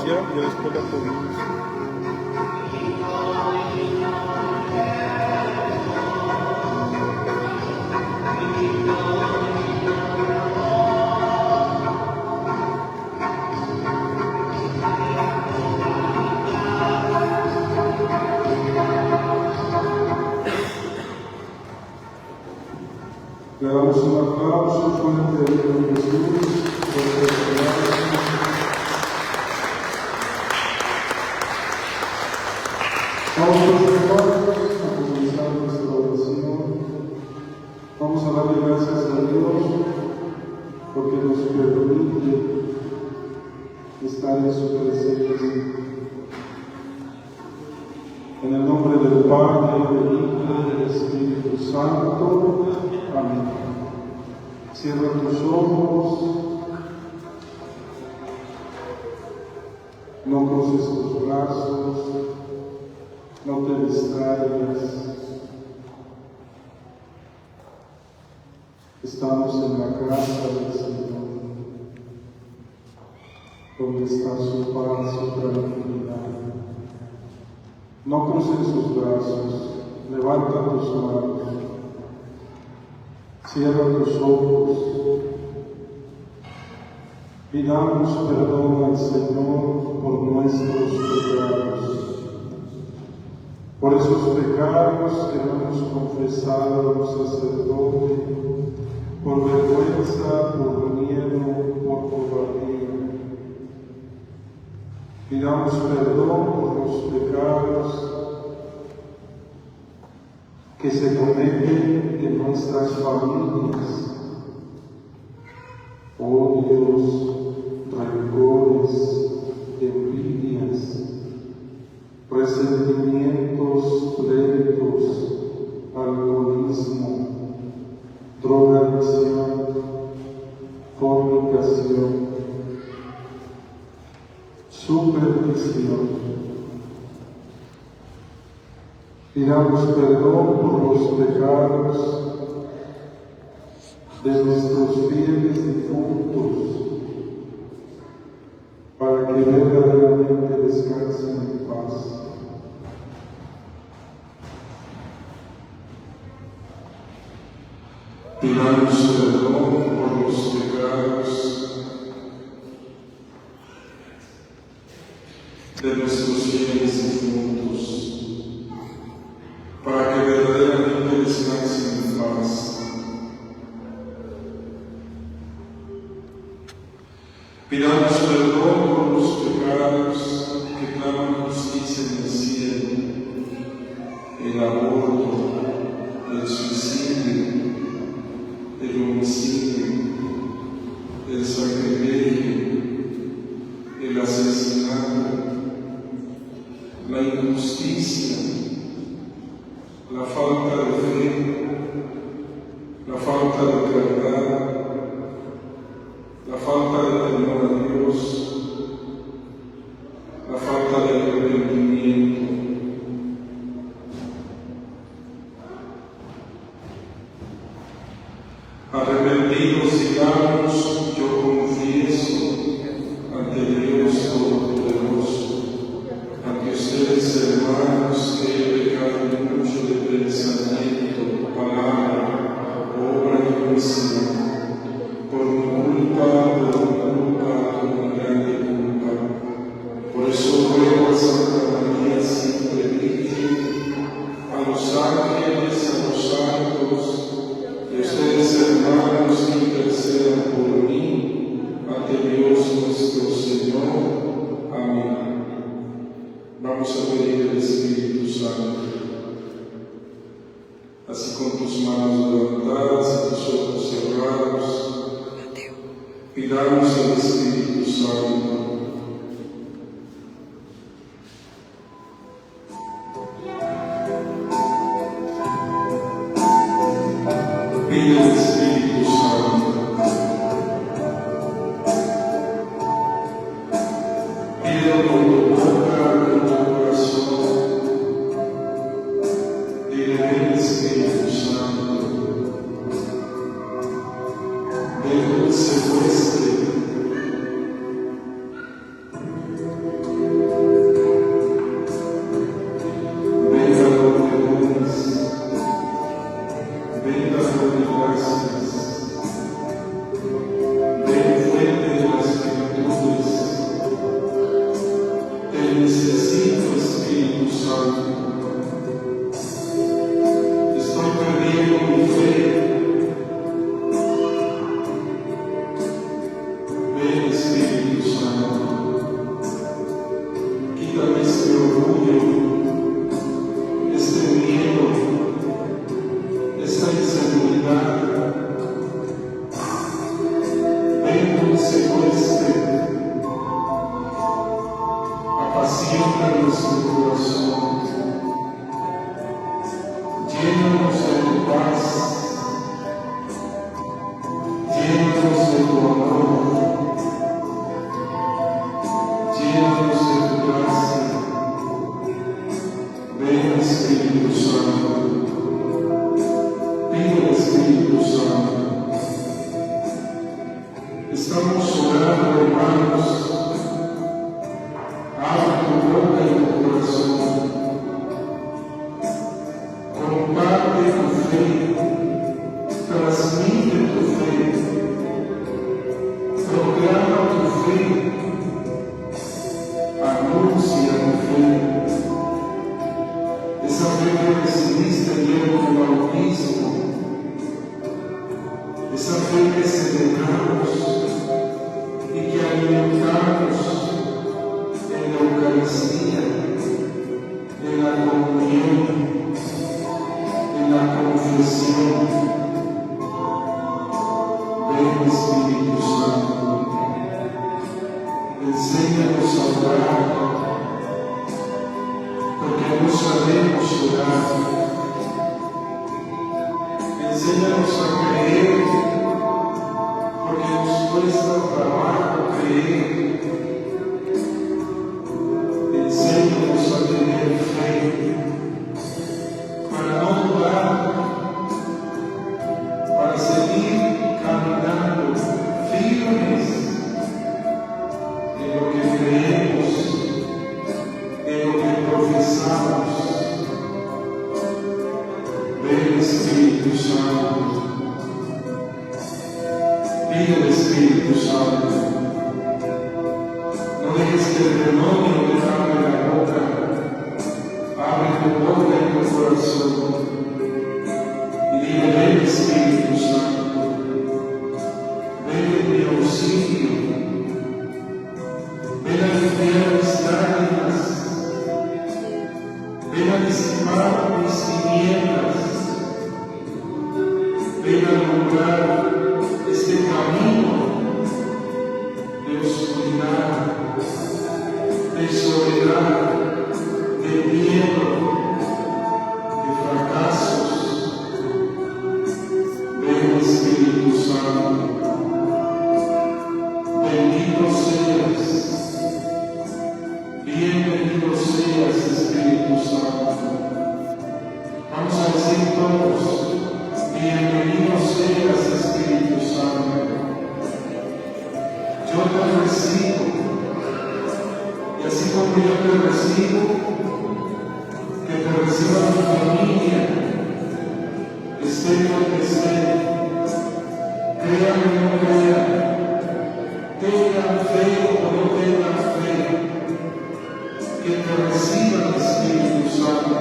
iniciar y después la podemos. Le damos un aplauso fuerte a Jesús por vamos a comenzar nuestra oración. Vamos a darle gracias a Dios porque nos permite estar en su presencia. En el nombre del Padre, del Hijo y del Espíritu Santo. Amén. Cierra tus ojos, no cruces tus brazos, no te distraigas. Estamos en la casa del Señor, donde está su paz, su tranquilidad. No cruces sus brazos, levanta tus manos. Cierra tus ojos, pidamos perdón al Señor por nuestros pecados, por esos pecados que no hemos confesado a los sacerdotes, por vergüenza, por miedo, por cobardía. Pidamos perdón por los pecados que se cometen en nuestras familias, odios, rencores, envidias, resentimientos, pleitos, alcoholismo, drogadicción, fornicación, superstición. Pidamos perdón por los pecados de nuestros fieles difuntos, para que verdaderamente descansen en paz. Pidamos perdón por los pecados de nuestros fieles difuntos, para que verdaderamente descansen en paz. Pidamos perdón por los pecados que claman justicia en el cielo, el aborto, el suicidio, el homicidio, el sacrilegio, el asesinato, la injusticia, la falta de fe, la falta de caridad, la falta de temor a Dios, la falta de arrepentimiento. Arrepentidos sigamos, yo confieso ante Dios Todopoderoso, ante ustedes, hermanos, que he pecado mucho de pensamiento, palabra, obra y omisión, por mi culpa, por mi grande culpa. Por eso ruego a Santa María, siempre Virgen, a los ángeles, a los santos, y ustedes, hermanos, que intercedan por mí ante Dios nuestro Señor. Amén. Vamos a pedir el Espíritu Santo. Así con tus manos levantadas y tus ojos cerrados, pidamos al Espíritu Santo. Pide al Espíritu Santo. Pídelo con tu boca, con tu corazón. Dile, ven Espíritu Santo. Ven dulce huésped. Te necesito, Espíritu Santo. Estoy perdiendo mi fe. Ven, Espíritu Santo. Quítame este orgullo, este miedo, esta inseguridad. Ven, dulce huésped, apacienta nuestro corazón. Llénanos de tu paz, llénanos de tu amor, llénanos de tu gracia. Ven, Espíritu Santo. Pide, Espíritu Santo. Estamos orando, hermanos. Abre tu boca y tu corazón. Comparte tu fe. Transmite tu fe. Proclama tu fe. Anuncia tu fe. Esa fe que recibiste ayer con el bautismo. Esa fe que celebramos y que alimentamos en la Eucaristía, en la comunión, en la confesión. Ven, Espíritu Santo, enséñanos a orar, porque no sabemos orar. Enséñanos a creer, porque nos cuesta trabajo creer. Enséñanos a tener fe, para no dudar, para seguir caminando firmes en lo que creemos, en lo que profesamos. Ven, Espíritu Santo. Pide al Espíritu Santo. No dejes que el demonio te abra la boca. Abre tu boca y tu corazón. Y dile, ven, Espíritu Santo. Ven en mi auxilio. Ven a limpiar mis lágrimas. Ven a disipar mis tinieblas. Ven a alumbrar este camino de oscuridad, de soledad, de miedo, de fracasos. Ven, Espíritu Santo. Bendito seas. Bienvenido seas, Espíritu Santo. Vamos a decir todos, bienvenido seas, Espíritu Santo. Yo te recibo, y así como yo te recibo, que te reciba mi familia, esté donde esté, crea o no crea, tengan fe o no tengan fe, que te reciba el Espíritu Santo,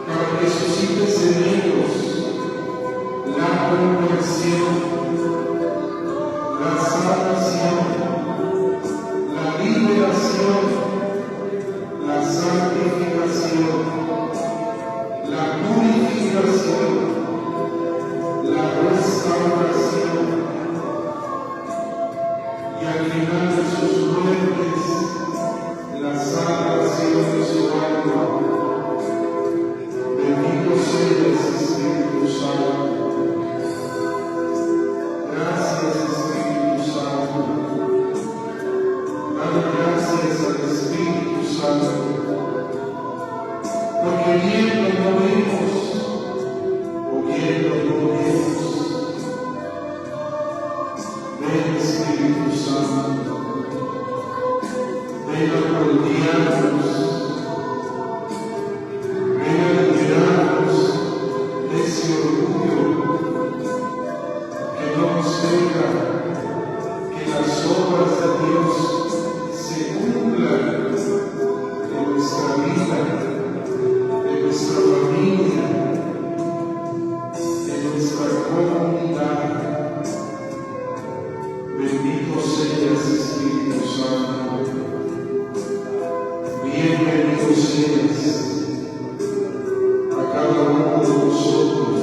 para que suscites en ellos la conversión, la salvación, la liberación, la santificación, la purificación, la restauración, y al final de sus muertes, la salvación de su alma. Bendito seas, Espíritu Santo. Gracias, Espíritu Santo. Dale gracias al Espíritu Santo. Porque viendo no vemos, oyendo no vemos. Ven, Espíritu Santo. Ven a rodearnos. Ven a liberarnos de ese orgullo que no nos deja que las obras de Dios se cumplan bienvenido seas a cada uno de nosotros.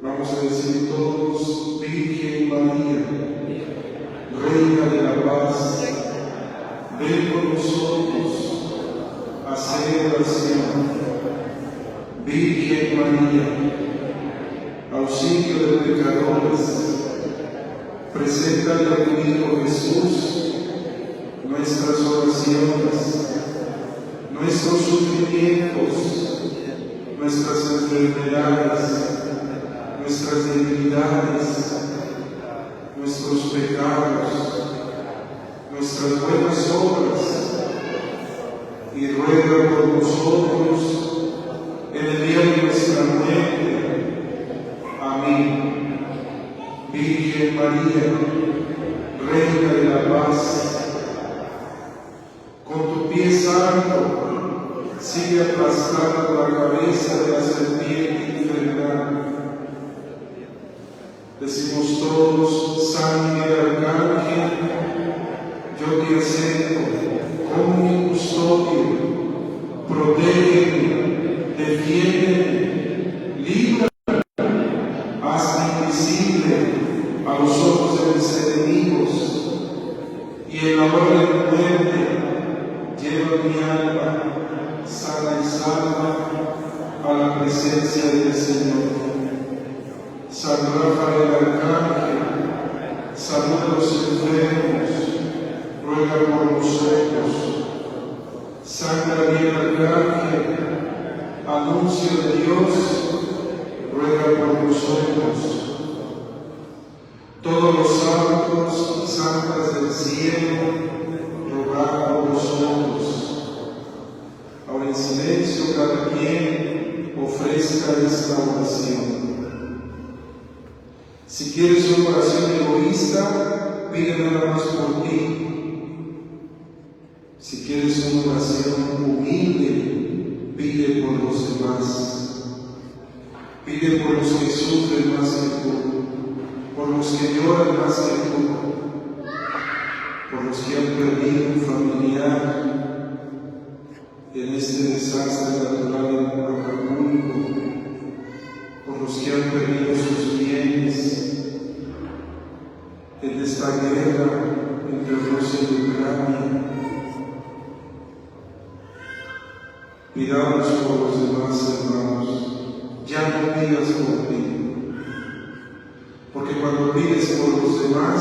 Vamos a decir todos, Virgen María, Reina de la Paz, ven por nosotros a hacer oración. Virgen María, auxilio de pecadores, preséntale a tu Hijo Jesús nuestras oraciones, nuestros sufrimientos, nuestras enfermedades, nuestras debilidades, nuestros pecados, nuestras buenas obras, y ruega por nosotros en el día de nuestra muerte. Amén. Virgen María, Reina de la Paz, con tu pie santo sigue aplastando la cabeza de la serpiente infernal. Decimos todos, San Miguel Arcángel, yo te acepto como mi custodio, protégeme, defiéndeme, líbrame, hazme invisible a los ojos de mis enemigos, y en la hora de mi muerte, lleva mi alma sana y salva a la presencia del Señor. San Rafael Arcángel, salud a los enfermos, ruega por nosotros. San Gabriel Arcángel, anuncio de Dios, ruega por nosotros. Todos los santos y santas del cielo, rogad por nosotros. Ahora en silencio cada quien ofrezca esta oración. Si quieres una oración egoísta, pide nada más por ti. Si quieres una oración humilde, pide por los demás. Pide por los que sufren más que tú, por los que lloran más que tú, por los que han perdido un familiar en este desastre natural en Acapulco, por los que han perdido sus bienes en esta guerra entre Rusia y Ucrania. Pidamos por los demás, hermanos. Ya no pidas por ti, porque cuando pides por los demás,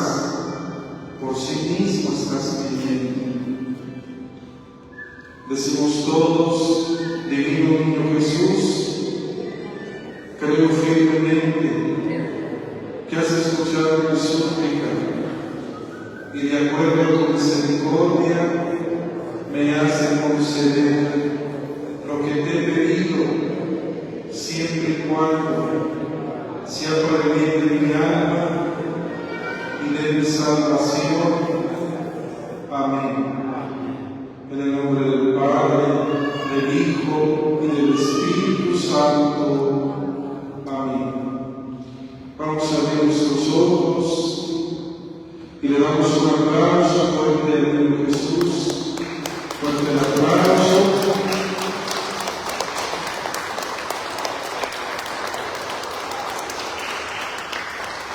por sí mismo estás pidiendo. Decimos todos, divino niño Jesús, creo firmemente que has escuchado mi súplica y de acuerdo a tu misericordia me has de conceder lo que te he pedido, siempre y cuando sea para el bien de mi alma y de mi salvación. Amén. En el nombre del Padre, del Hijo y del Espíritu Santo. Amén. Vamos a abrir nuestros ojos y le damos un aplauso fuerte al niño Jesús. Fuerte el aplauso.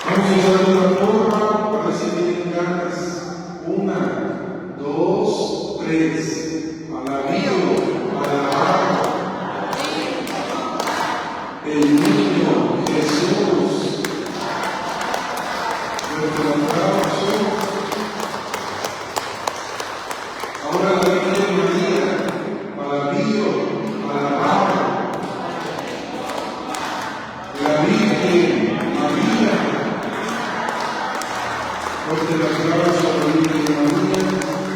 Vamos a usar una forma para recibir en ganas. 1, 2, 3. Alabío, alabado. El niño Jesús. Nuestro aplauso. Ahora la Virgen María. Alabío, alabado. La Virgen María. Fuerte el aplauso a la Virgen María.